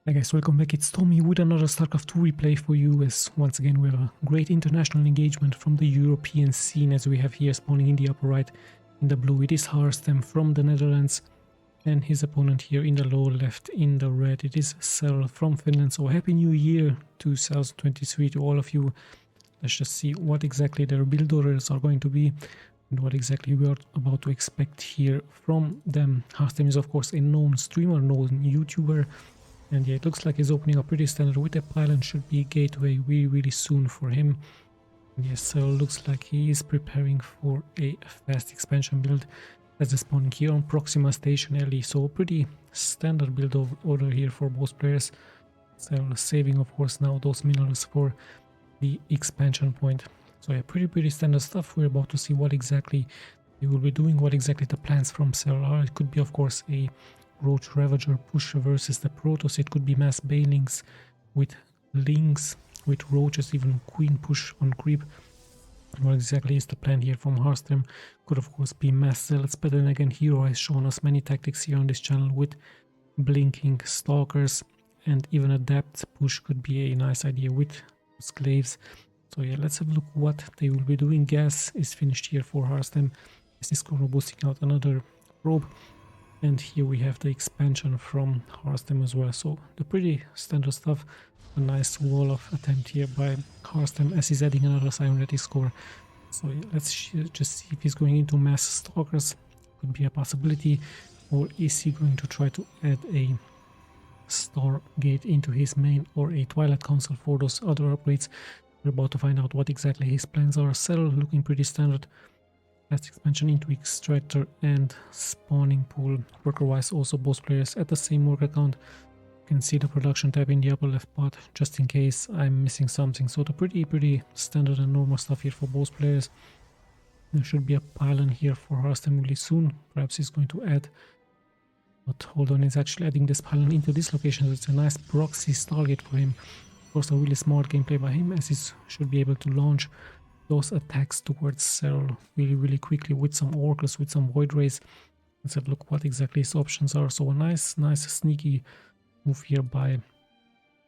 Hi guys, welcome back. It's Tommy with another Starcraft 2 replay for you, as once again we have a great international engagement from the European scene, as we have here spawning in the upper right in the blue. It is HARSTEM from the Netherlands, and his opponent here in the lower left in the red. It is SERRAL from Finland. So happy new year 2023 to all of you. Let's just see what exactly their build orders are going to be and what exactly we are about to expect here from them. HARSTEM is of course a known streamer, known YouTuber. And yeah, it looks like he's opening up pretty standard with a pylon. Should be a gateway really soon for him. And yes, so looks like he is preparing for a fast expansion build as the spawning here on Proxima Station early. So pretty standard build of order here for both players. So saving of course now those minerals for the expansion point. So yeah, pretty standard stuff. We're about to see what exactly he will be doing, what exactly the plans from SERRAL are. It could be of course a Roach Ravager push versus the Protoss. It could be mass bailings with Lynx, with Roaches, even Queen push on creep. What exactly is the plan here from HARSTEM? Could of course be mass zealots, but then again Hero has shown us many tactics here on this channel with blinking stalkers, and even a depth push could be a nice idea with slaves. So yeah, let's have a look what they will be doing. Gas is finished here for HARSTEM. This is Chrono boosting out another probe. And here we have the expansion from HARSTEM as well. So the pretty standard stuff. A nice wall of attempt here by HARSTEM as he's adding another cybernetic score. So yeah, let's just see if he's going into mass stalkers. Could be a possibility. Or is he going to try to add a Stargate into his main, or a Twilight Council for those other upgrades? We're about to find out what exactly his plans are. SERRAL looking pretty standard. Fast expansion into extractor and spawning pool. Worker wise, also both players at the same worker count. You can see the production tab in the upper left part, just in case I'm missing something. So the pretty standard and normal stuff here for both players. There should be a pylon here for HARSTEM really soon. Perhaps he's going to add, but hold on, he's actually adding this pylon into this location. So it's a nice proxy Stargate for him. Of course, a really smart gameplay by him, as he should be able to launch those attacks towards SERRAL really quickly with some oracles, with some void rays. Let's have a look what exactly his options are. So a nice sneaky move here by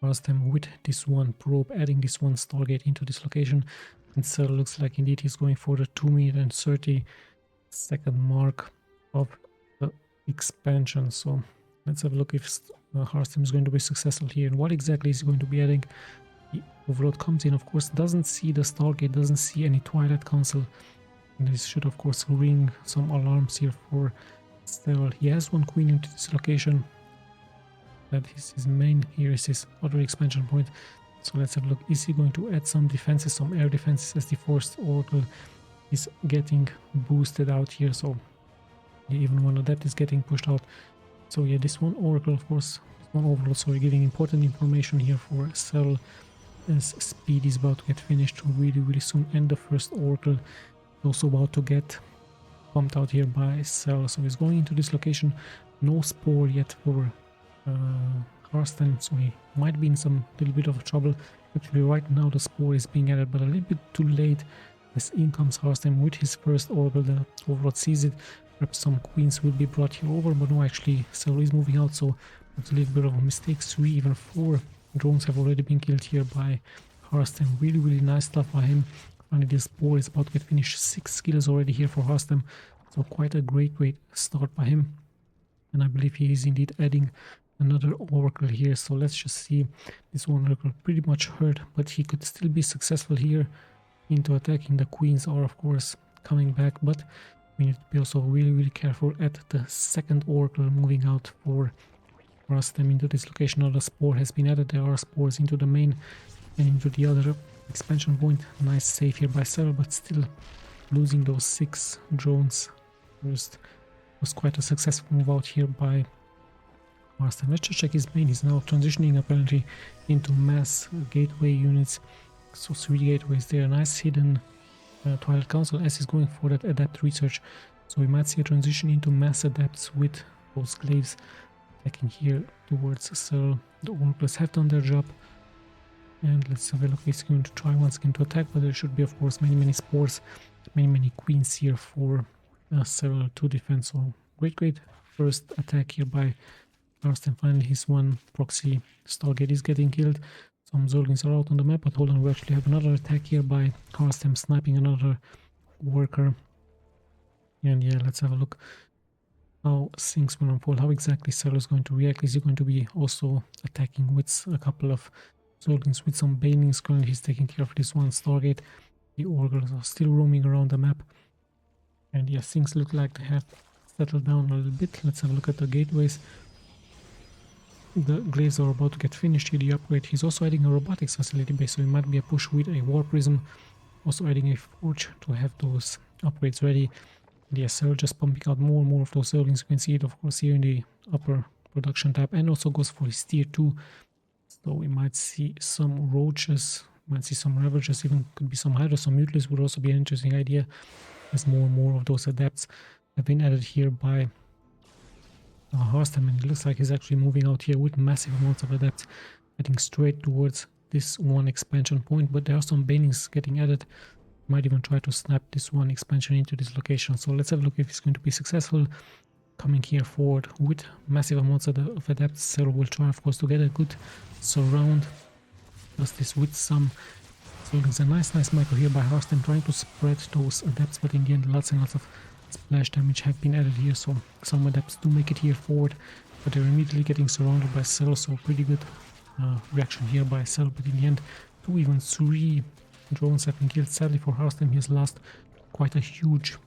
HARSTEM with this one probe, adding this one Stargate into this location. And SERRAL looks like indeed he's going for the 2-minute and 30-second mark of the expansion. So let's have a look if HARSTEM is going to be successful here and what exactly is he going to be adding. The overload comes in, of course, doesn't see the Stargate, doesn't see any Twilight Council, and this should of course ring some alarms here for SERRAL. He has one queen into this location. That is his main. Here is his other expansion point. So let's have a look. Is he going to add some defenses, some air defenses, as the first oracle is getting boosted out here? So yeah, even one adept is getting pushed out. So yeah, this one oracle, of course, this one overload, so we're giving important information here for SERRAL, as speed is about to get finished really soon, and the first oracle is also about to get pumped out here by SERRAL. So he's going into this location. No spore yet for HARSTEM, so he might be in some little bit of trouble. Actually right now the spore is being added, but a little bit too late, as in comes HARSTEM with his first oracle. The overlord sees it. Perhaps some queens will be brought here over, but no, actually SERRAL is moving out, so it's a little bit of a mistake. 3, even 4 drones have already been killed here by HARSTEM. Really nice stuff by him. Finally, this spore is about to get finished. 6 kills already here for HARSTEM. So quite a great start by him. And I believe he is indeed adding another oracle here. So let's just see. This one oracle pretty much hurt, but he could still be successful here into attacking. The queens are of course coming back, but we need to be also really careful at the second oracle moving out for HARSTEM into this location. Now the spore has been added. There are spores into the main and into the other expansion point. Nice save here by SERRAL, but still losing those 6 drones first was quite a successful move out here by HARSTEM. Let's just check his main. He's now transitioning apparently into mass gateway units. So 3 gateways there. Nice hidden Twilight Council as he's going for that adept research. So we might see a transition into mass adepts with those glaives attacking here towards SERRAL. The oracles have done their job, and let's have a look. He's going to try once again to attack, but there should be of course many spores, many queens here for SERRAL to defend. So great first attack here by HARSTEM finally his one proxy Stargate is getting killed. Some Zerglings are out on the map, but hold on, we actually have another attack here by HARSTEM sniping another worker. And yeah, let's have a look how things will unfold, how exactly SERRAL is going to react. Is he going to be also attacking with a couple of Zerglings with some banelings? Currently he's taking care of this one Stargate. The Orgles are still roaming around the map. And yeah, things look like they have settled down a little bit. Let's have a look at the gateways. The glaives are about to get finished here, the upgrade. He's also adding a robotics facility base, so it might be a push with a war prism. Also adding a forge to have those upgrades ready. And yeah, SERRAL just pumping out more and more of those Zerglings. You can see it of course here in the upper production tab, and also goes for his tier 2. So we might see some roaches, might see some ravagers, even could be some hydras, some mutilates would also be an interesting idea, as more and more of those adepts have been added here by HARSTEM, and it looks like he's actually moving out here with massive amounts of adepts heading straight towards this one expansion point. But there are some banings getting added. Might even try to snap this one expansion into this location. So let's have a look if he's going to be successful. Coming here forward with massive amounts of adepts, SERRAL will try of course to get a good surround. Does this with some Zerglings. A nice micro here by HARSTEM trying to spread those adepts, but in the end lots and lots of splash damage have been added here, so some adepts do make it here forward, but they're immediately getting surrounded by SERRAL. So pretty good reaction here by SERRAL, but in the end 2, even 3 drones have been killed. Sadly for HARSTEM, he has lost quite a huge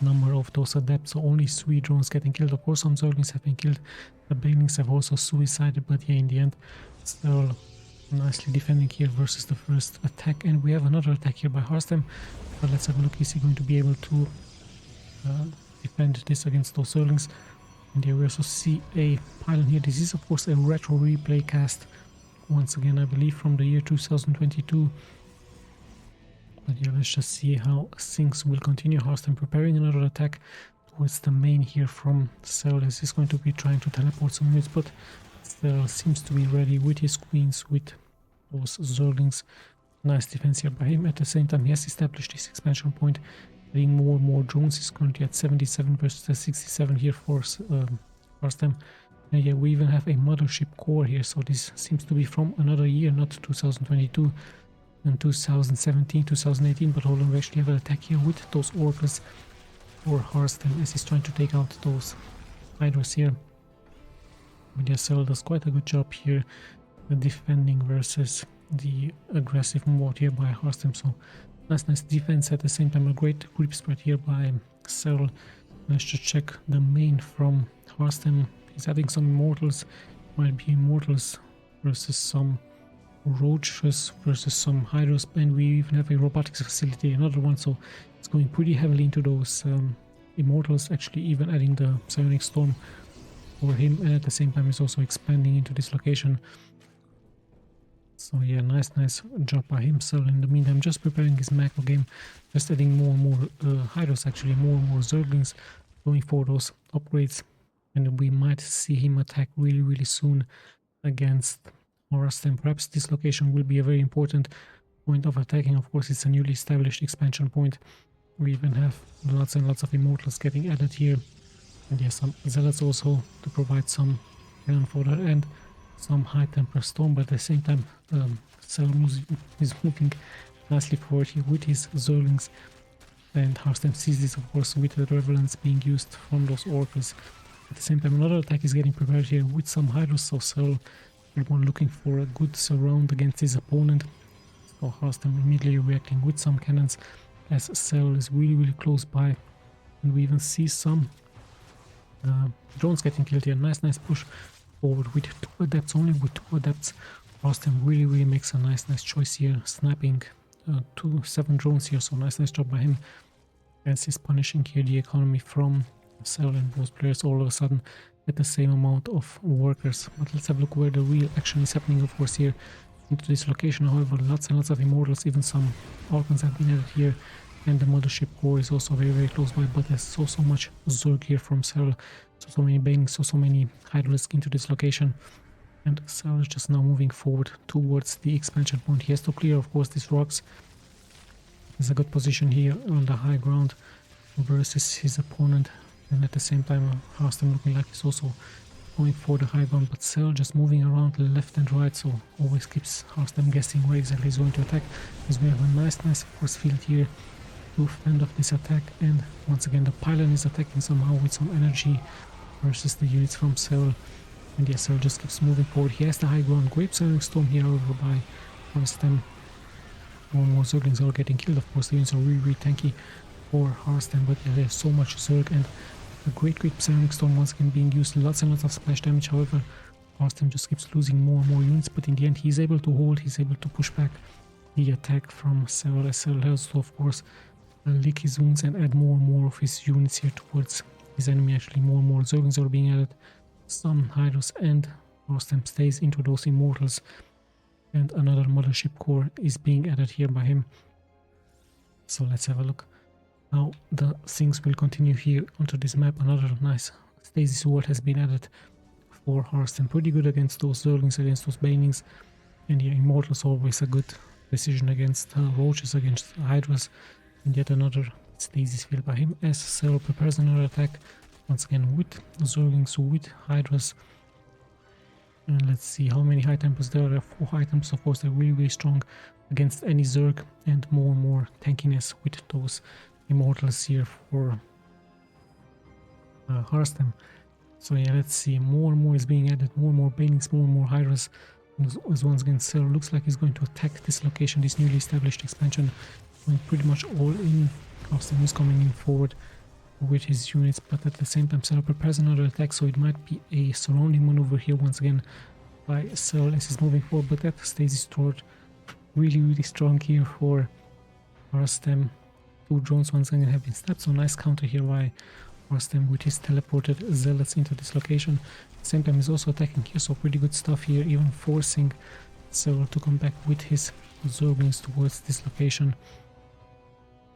number of those adepts, so only 3 drones getting killed. Of course some Zerglings have been killed, the banelings have also suicided, but yeah, in the end SERRAL nicely defending here versus the first attack. And we have another attack here by HARSTEM, but let's have a look. Is he going to be able to defend this against those Zerglings? And here we also see a pylon here. This is of course a retro replay cast, once again I believe from the year 2022. But yeah, let's just see how things will continue. HARSTEM preparing another attack towards the main here from SERRAL, as he's going to be trying to teleport some units, but SERRAL seems to be ready with his queens, with those Zerglings. Nice defense here by him. At the same time he has established his expansion point, adding more and more drones. He's currently at 77 versus 67 here for HARSTEM. And yeah, we even have a mothership core here, so this seems to be from another year, not 2022 and 2017, 2018, but hold on, we actually have an attack here with those orcas for HARSTEM as he's trying to take out those hydras here. But yeah, SERRAL does quite a good job here defending versus the aggressive mode here by HARSTEM. So nice defense, at the same time a great creep spread here by SERRAL. Let's just check the main from HARSTEM. He's adding some immortals, might be immortals versus some roaches versus some hydras, and we even have a robotics facility, another one, so it's going pretty heavily into those immortals, actually even adding the psionic storm for him, and at the same time he's also expanding into this location. So yeah, nice job by himself. In the meantime, just preparing his macro game, just adding more and more hydras, actually more and more Zerglings, going for those upgrades, and we might see him attack really soon against HARSTEM. Perhaps this location will be a very important point of attacking. Of course, it's a newly established expansion point. We even have lots and lots of immortals getting added here, and yeah, some zealots also to provide some cannon fodder and some high temper storm. But at the same time SERRAL is moving nicely forward here with his Zerglings, and HARSTEM sees this of course with the Revelance being used from those orcas. At the same time another attack is getting prepared here with some hydras, so SERRAL will be looking for a good surround against his opponent. So HARSTEM immediately reacting with some cannons as SERRAL is really close by, and we even see some drones getting killed here. Nice push forward with 2 adepts, only with 2 adepts. HARSTEM really makes a nice choice here, sniping 7 drones here, so nice job by him, as he's punishing here the economy from SERRAL, and both players all of a sudden at the same amount of workers. But let's have a look where the real action is happening, of course, here into this location. However, lots and lots of immortals, even some Archons have been added here, and the mothership core is also very close by, but there's so much Zerg here from SERRAL, so many banings, so many hydralisks into this location, and SERRAL is just now moving forward towards the expansion point. He has to clear of course these rocks. There's a good position here on the high ground versus his opponent, and at the same time HARSTEM looking like he's also going for the high ground, but SERRAL just moving around left and right, so always keeps HARSTEM guessing where exactly he's going to attack, as we have a nice force field here to fend off this attack. And once again the pylon is attacking somehow with some energy versus the units from SERRAL. And yes, SERRAL just keeps moving forward. He has the high ground. Great storm here over by HARSTEM. More and more Zerglings are getting killed. Of course, the units are really tanky for HARSTEM, but yeah, there's so much Zerg, and a great psionic storm once again being used. Lots and lots of splash damage. However, HARSTEM just keeps losing more and more units, but in the end he's able to hold, he's able to push back the attack from SERRAL. SERRAL has to, of course, lick his wounds and add more and more of his units here towards his enemy. Actually, more and more Zerglings are being added, some Hydras, and HARSTEM stays into those Immortals, and another Mothership Core is being added here by him. So let's have a look how the things will continue here onto this map. Another nice Stasis Ward has been added for HARSTEM. Pretty good against those Zerglings, against those Banelings. And yeah, Immortals always a good decision against Roaches, against Hydras. And yet another Stasis field by him as SERRAL prepares another attack. Once again with Zerglings, with Hydras. And let's see how many high tempers there are. There are 4 high tempers, of course. They're really strong against any Zerg, and more tankiness with those Immortals here for HARSTEM. So yeah, let's see, more and more is being added, more and more Banelings, more and more Hydras. As once again SERRAL looks like he's going to attack this location, this newly established expansion, going pretty much all in. HARSTEM is coming in forward with his units, but at the same time SERRAL prepares another attack, so it might be a surrounding maneuver here once again by SERRAL as he's moving forward. But that Stasis Sword really strong here for HARSTEM. 2 drones once again have been snapped, so nice counter here by HARSTEM with his teleported zealots into this location. At the same time he's also attacking here, so pretty good stuff here, even forcing SERRAL to come back with his Zerglings towards this location.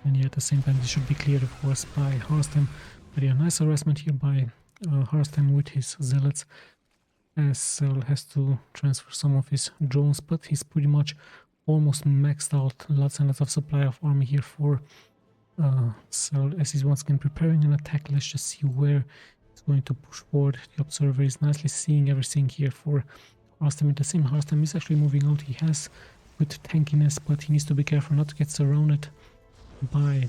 And yeah, at the same time this should be cleared, of course, by HARSTEM. But yeah, nice harassment here by HARSTEM with his zealots, as SERRAL has to transfer some of his drones, but he's pretty much almost maxed out. Lots and lots of supply of army here for SERRAL as he's once again preparing an attack. Let's just see where he's going to push forward. The observer is nicely seeing everything here for HARSTEM. At the same, HARSTEM is actually moving out. He has good tankiness, but he needs to be careful not to get surrounded by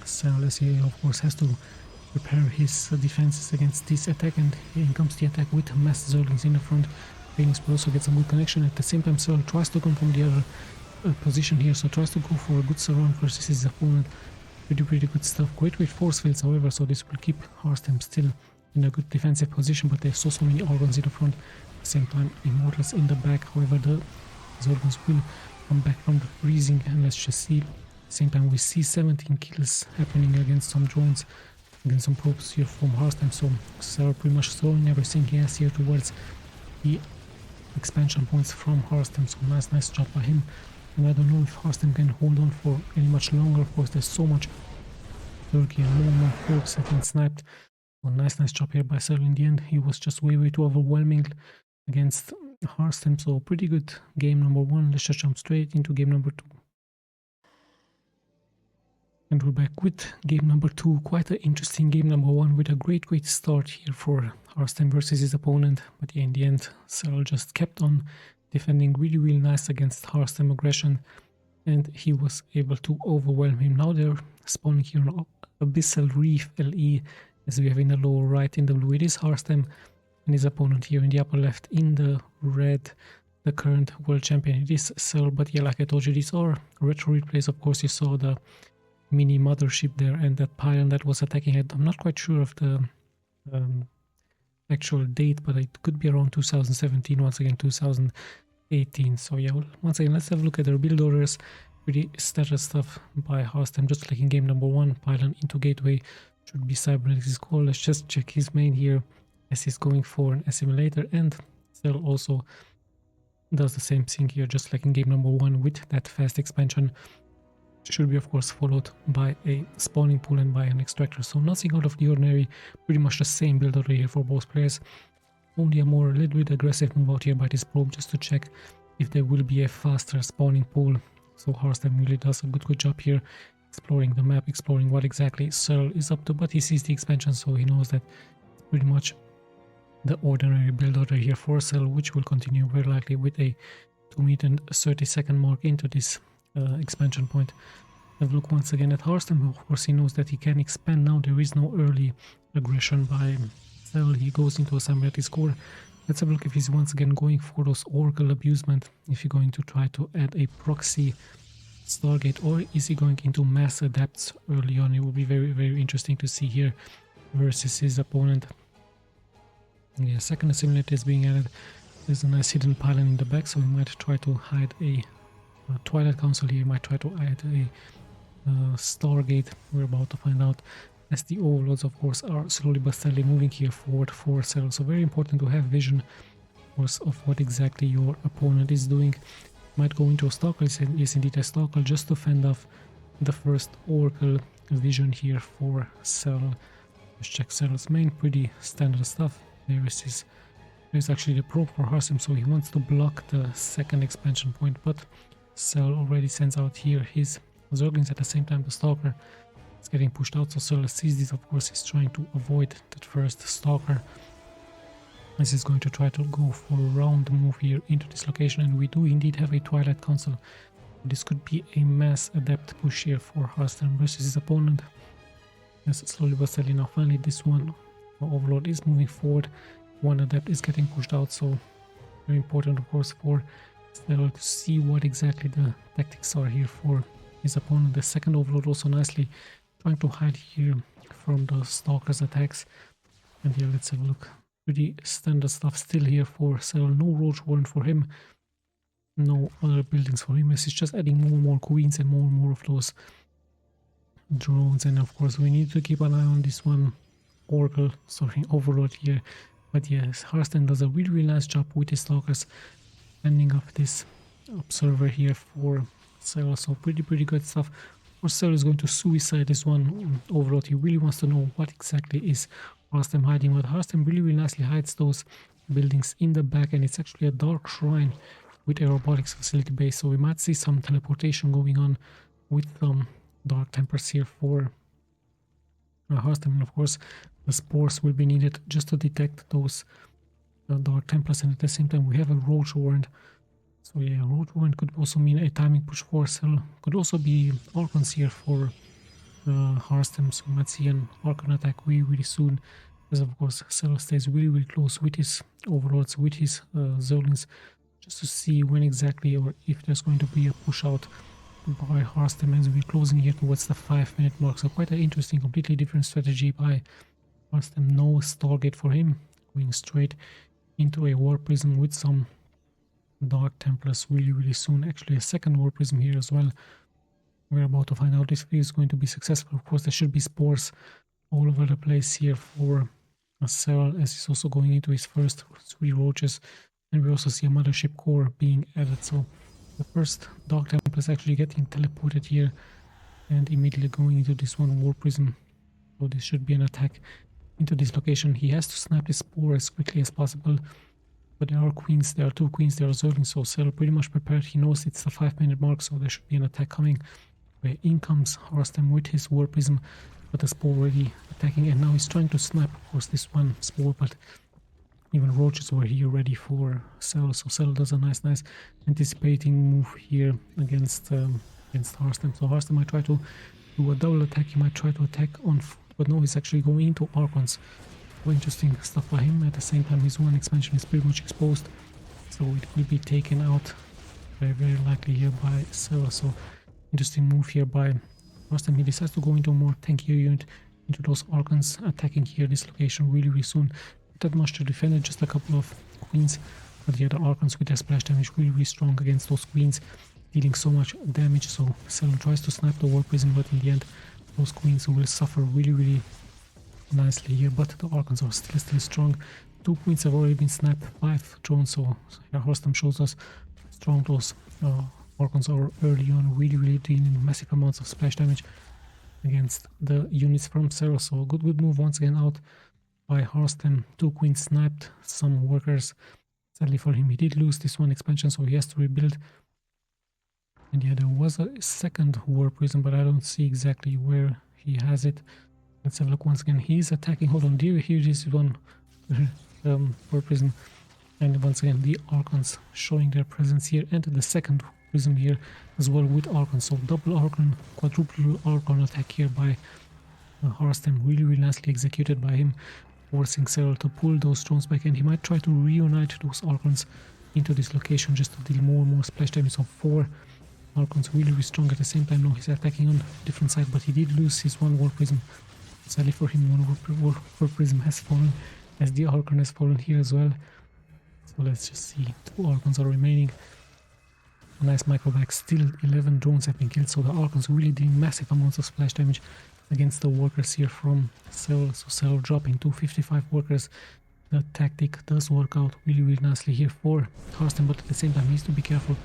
SERRAL, as he of course has to prepare his defenses against this attack. And here comes the attack with mass Zerglings in the front. Phoenix will also get some good connection. At the same time SERRAL tries to come from the other position here, so tries to go for a good surround versus his opponent. Pretty good stuff. Great force fields, however, so this will keep HARSTEM still in a good defensive position, but there's so many organs in the front. At the same time Immortals in the back. However, the Zerglings will come back from the freezing, and let's just see. At the same time we see 17 kills happening against some drones, against some probes here from HARSTEM. So SERRAL pretty much throwing everything he has here towards the expansion points from HARSTEM, so nice job by him. And I don't know if HARSTEM can hold on for any much longer. Of course, there's so much Turkey and more folks have been sniped. So nice job here by SERRAL. In the end, he was just way too overwhelming against HARSTEM. So pretty good game number 1. Let's just jump straight into game number 2. And we're back with game number 2. Quite an interesting game number 1 with a great start here for HARSTEM versus his opponent. But yeah, in the end, SERRAL just kept on defending really nice against HARSTEM aggression, and he was able to overwhelm him. Now they're spawning here on Abyssal Reef LE, as we have in the lower right. In the blue it is HARSTEM, and his opponent here in the upper left in the red, the current world champion, it is SERRAL. But yeah, like I told you, these are retro replays. Of course, you saw the mini mothership there and that pylon that was attacking it. I'm not quite sure of the actual date, but it could be around 2017, once again 2018. So yeah, well, once again let's have a look at their build orders. Pretty standard stuff by HARSTEM, just like in game number 1. Pylon into gateway should be Cybernetics' call. Let's just check his main here as he's going for an assimilator, and SERRAL also does the same thing here, just like in game number 1 with that fast expansion. Should be of course followed by a spawning pool and by an extractor, so nothing out of the ordinary. Pretty much the same build order here for both players, only a little bit aggressive move out here by this probe, just to check if there will be a faster spawning pool. So HARSTEM really does a good job here, exploring the map, exploring what exactly SERRAL is up to. But he sees the expansion, so he knows that it's pretty much the ordinary build order here for SERRAL, which will continue very likely with a 2-minute and 30-second mark into this expansion point. Have a look once again at HARSTEM. Of course, he knows that he can expand now. There is no early aggression by SERRAL. He goes into a Samaritis core. Let's have a look if he's once again going for those Oracle abusement. If he's going to try to add a proxy Stargate, or is he going into mass adapts early on? It will be very, very interesting to see here versus his opponent. Yeah, second assimilator is being added. There's a nice hidden pylon in the back, so we might try to hide a Twilight Council here. Might try to add a Stargate. We're about to find out, as the overlords of course are slowly but steadily moving here forward for SERRAL. So very important to have vision, of course, of what exactly your opponent is doing. Might go into a Starkle, yes indeed a Starkle, just to fend off the first Oracle vision here for SERRAL. Let's check SERRAL's main, pretty standard stuff. There's actually the probe for HARSTEM, so he wants to block the second expansion point, but SERRAL already sends out here his Zerglings. At the same time the Stalker is getting pushed out, so SERRAL sees this. Of course he's trying to avoid that first Stalker. This is going to try to go for a round move here into this location, and we do indeed have a Twilight Council. This could be a mass adept push here for HARSTEM versus his opponent. Yes, slowly but steadily now finally this one Overlord is moving forward. One adept is getting pushed out, so very important of course for SERRAL to see what exactly the tactics are here for his opponent. The second Overlord also nicely trying to hide here from the Stalker's attacks. And here let's have a look. Pretty standard stuff still here for SERRAL. No Roach Warren for him, no other buildings for him. He's just adding more and more queens and more of those drones. And of course we need to keep an eye on this one Overlord here. But yes, HARSTEM does a really nice job with his Stalkers, ending up this observer here for SERRAL. So pretty good stuff. Of course SERRAL is going to suicide this one Overlord. He really wants to know what exactly is HARSTEM hiding, but HARSTEM really nicely hides those buildings in the back, and it's actually a dark shrine with a robotics facility base, so we might see some teleportation going on with some Dark Templars here for HARSTEM. And of course the spores will be needed just to detect those Dark Templars, and at the same time we have a Roach Warrant. So yeah, Roach Warrant could also mean a timing push for SERRAL. Could also be Archons here for HARSTEM, so we might see an Archon attack really soon, as of course SERRAL stays really close with his Overlords, with his Zerglings, just to see when exactly, or if there's going to be a push out by HARSTEM as we're closing here towards the 5-minute mark. So quite an interesting, completely different strategy by HARSTEM. No Stargate for him, going straight into a War Prism with some Dark Templars really soon. Actually a second War Prism here as well. We're about to find out if he is going to be successful. Of course there should be spores all over the place here for SERRAL, as he's also going into his first 3 roaches, and we also see a Mothership core being added. So the first Dark Templar is actually getting teleported here and immediately going into this one War Prism. So this should be an attack into this location. He has to snap his spore as quickly as possible, but there are queens, there are 2 queens, there are Zerglings, so SERRAL pretty much prepared. He knows it's the 5-minute mark, so there should be an attack coming. Where in comes HARSTEM with his War Prism, but the spore already attacking, and now he's trying to snap of course this one spore, but even roaches were here ready for SERRAL. So SERRAL does a nice anticipating move here against HARSTEM. So HARSTEM might try to do a double attack. He might try to attack on foot, but no, he's actually going into Archons. So interesting stuff by him. At the same time his one expansion is pretty much exposed, so it will be taken out very likely here by SERRAL. So interesting move here by HARSTEM. He decides to go into a more tankier unit, into those Archons, attacking here this location really soon. Not that much to defend it, just a couple of queens, but the other Archons with their splash damage really strong against those queens, dealing so much damage. So SERRAL tries to snap the War Prism, but in the end those queens will suffer really nicely here, but the Archons are still strong. 2 queens have already been snapped, 5 drones, so here HARSTEM shows us how strong those Archons are early on, really dealing massive amounts of splash damage against the units from SERRAL. So good move once again out by HARSTEM. 2 queens sniped, some workers. Sadly for him, he did lose this one expansion, so he has to rebuild. And yeah, there was a second War Prism, but I don't see exactly where he has it. Let's have a look once again. He's attacking. Hold on, here is one War Prism. And once again, the Archons showing their presence here, and the second Prism here as well with Archon. So double Archon, quadruple Archon attack here by HARSTEM, really nicely executed by him, forcing SERRAL to pull those drones back, and he might try to reunite those Archons into this location just to deal more and more splash damage. So 4 Archons really strong at the same time. Now he's attacking on a different side, but he did lose his one War Prism. Sadly for him, one War Prism has fallen, as the Archon has fallen here as well. So let's just see, 2 Archons are remaining. A nice microback, still 11 drones have been killed, so the Archons really doing massive amounts of splash damage against the workers here from SERRAL. So SERRAL dropping to 55 workers. The tactic does work out really nicely here for HARSTEM, but at the same time he needs to be careful.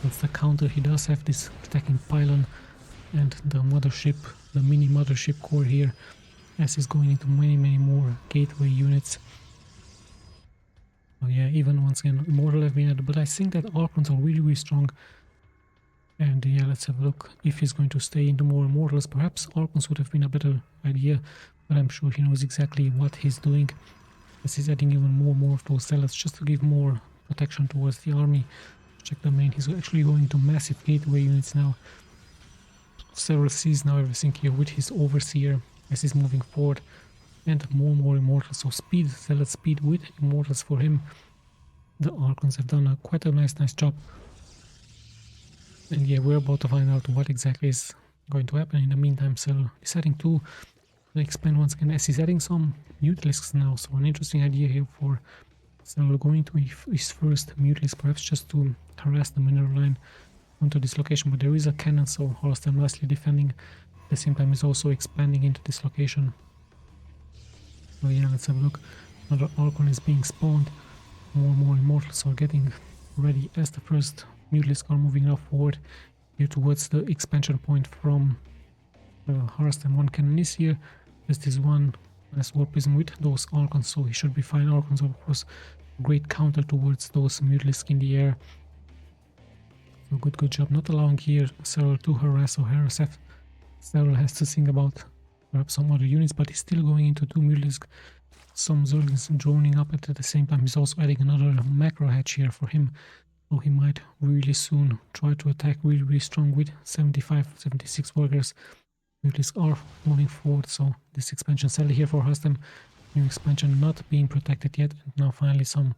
That's the counter. He does have this attacking pylon and the mothership, the mini mothership core here, as he's going into many more gateway units. So yeah, even once again, Immortal have been added, but I think that Archons are really strong. And yeah, let's have a look if he's going to stay into more Immortals. Perhaps Archons would have been a better idea, but I'm sure he knows exactly what he's doing, as he's adding even more of those zealots just to give more protection towards the army. Check the main, he's actually going to massive gateway units now. SERRAL sees now everything here with his Overseer as he's moving forward. And more Immortals, so speed, zealot speed with Immortals for him. The Archons have done quite a nice job. And yeah, we're about to find out what exactly is going to happen. In the meantime, SERRAL deciding to expand once again, as he's adding some Mutalisks now. So an interesting idea here for SERRAL, going to his first Mutalisk, perhaps just to harass the mineral line onto this location. But there is a cannon, so HARSTEM nicely defending. At the same time, he's also expanding into this location. So yeah, let's have a look. Another Archon is being spawned. More Immortals are getting ready as the first Mutalisk are moving now forward here towards the expansion point from HARSTEM. One cannon is here. There's this one nice War Prism with those Archons, so he should be fine. Archons, of course, great counter towards those Mutalisk in the air. So good job not allowing here SERRAL to harass or harass. SERRAL has to think about perhaps some other units, but he's still going into 2 Mutalisk. Some Zerglings droning up at the same time. He's also adding another macro hatch here for him, so he might really soon try to attack really strong with 75-76 workers. Mutalisks are moving forward, so this expansion sadly here for HARSTEM, new expansion not being protected yet, and now finally some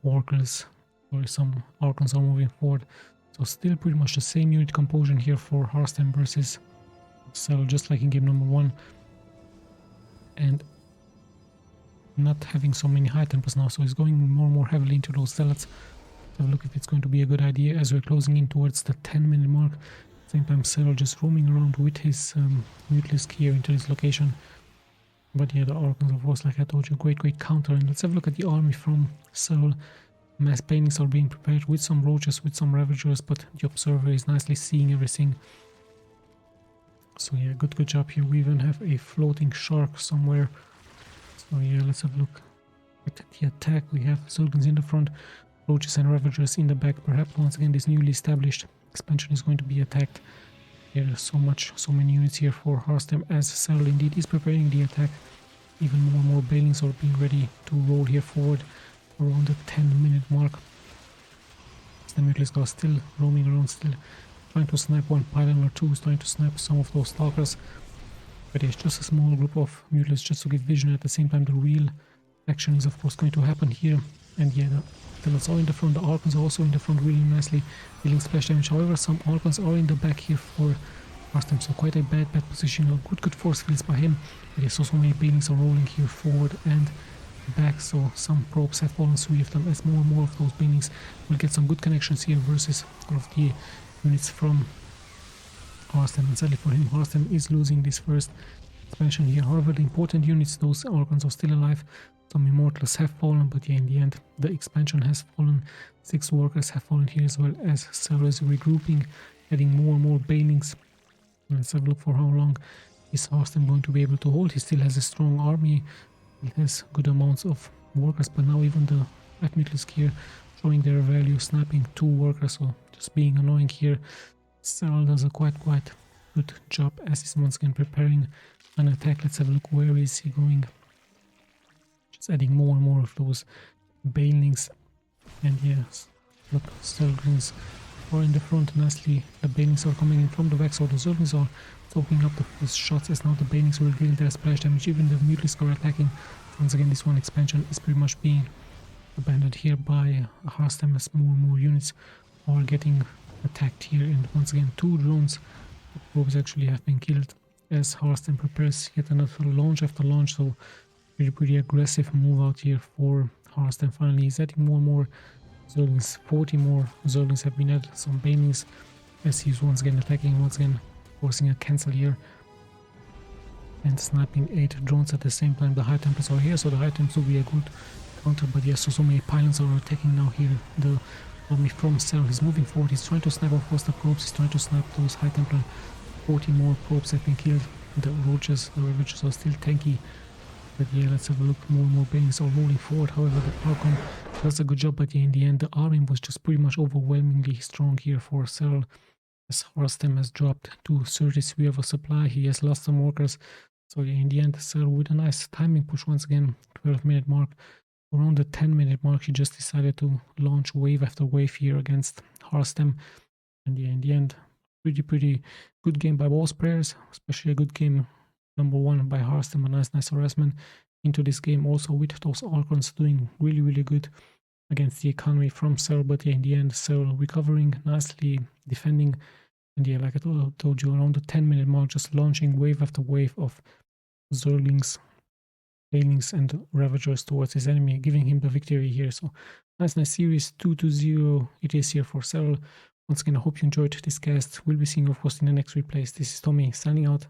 workers or some Archons are moving forward. So still pretty much the same unit composition here for HARSTEM versus SERRAL, just like in game number 1, and not having so many high tempers now, so he's going more heavily into those zealots. Have a look if it's going to be a good idea as we're closing in towards the 10-minute mark. At the same time, SERRAL just roaming around with his Mutalisk here into this location. But yeah, the Archons, of course, like I told you, great counter. And let's have a look at the army from SERRAL. Mass paintings are being prepared with some roaches, with some ravagers, but the observer is nicely seeing everything. So yeah, good job here. We even have a floating shark somewhere. So yeah, let's have a look at the attack. We have Zerglings in the front, roaches and ravagers in the back. Perhaps once again this newly established expansion is going to be attacked. There's so many units here for HARSTEM, as SERRAL indeed is preparing the attack. Even more Balings are being ready to roll here forward around the 10-minute mark. The Mutalisks are still roaming around, still trying to snipe one pylon or two, trying to snipe some of those stalkers. But it's just a small group of Mutalisks just to give vision. At the same time, the real action is of course going to happen here. And yeah, the Zealots are in the front, the Archons are also in the front really nicely, dealing splash damage. However, some Archons are in the back here for HARSTEM, so quite a bad position. Good force fields by him. But yeah, so many Balings are rolling here forward and back, so some probes have fallen, 3 of them, as more of those Balings will get some good connections here versus all of the units from HARSTEM. And sadly for him, HARSTEM is losing this first expansion here. However, the important units, those Archons, are still alive. Some Immortals have fallen, but yeah, in the end, the expansion has fallen. 6 workers have fallen here as well, as SERRAL is regrouping, adding more Balings. Let's have a look for how long is HARSTEM going to be able to hold. He still has a strong army, he has good amounts of workers, but now even the Mutalisks here showing their value, sniping 2 workers, so just being annoying here. SERRAL does a quite good job as he's once again preparing an attack. Let's have a look, where is he going? just adding more and more of those Banelings. And yes, look, Zerglings are in the front nicely. The Banelings are coming in from the back, so the Zerglings are soaking up the first shots as now the Banelings will deal their splash damage. Even the Mutalisks are attacking. Once again, this one expansion is pretty much being abandoned here by HARSTEM as more and more units are getting attacked here. And once again, 2 drones, probes actually have been killed as HARSTEM prepares yet another launch after launch. So pretty aggressive move out here for HARSTEM. Finally, he's adding more and more Zerglings. 40 more Zerglings have been added. Some Banelings as he's once again attacking, once again forcing a cancel here. And sniping 8 drones at the same time. The High Templars are here, so the High Templars will be a good counter. But yes, so many pylons are attacking now here. The army from SERRAL, he's moving forward. He's trying to snipe off the probes. He's trying to snipe those High Templar. 40 more probes have been killed. The Roaches, the Ravagers are still tanky. But yeah, let's have a look. More and more Banelings are rolling forward. However, the Archon does a good job. But yeah, in the end, the army was just pretty much overwhelmingly strong here for SERRAL. As HARSTEM has dropped to 33 of a supply. He has lost some workers. So yeah, in the end, SERRAL with a nice timing push once again. 12-minute mark. Around the 10-minute mark, he just decided to launch wave after wave here against HARSTEM. And yeah, in the end, pretty good game by both players. Especially a good game number 1 by HARSTEM. A nice harassment into this game. Also with those Archons doing really good against the economy from SERRAL. But yeah, in the end, SERRAL recovering nicely, defending. And yeah, like I told you, around the 10-minute mark, just launching wave after wave of Zerglings, Banelings and Ravagers towards his enemy, giving him the victory here. So nice series, 2-0 it is here for SERRAL. Once again, I hope you enjoyed this cast. We'll be seeing you, of course, in the next replays. This is Tommy signing out.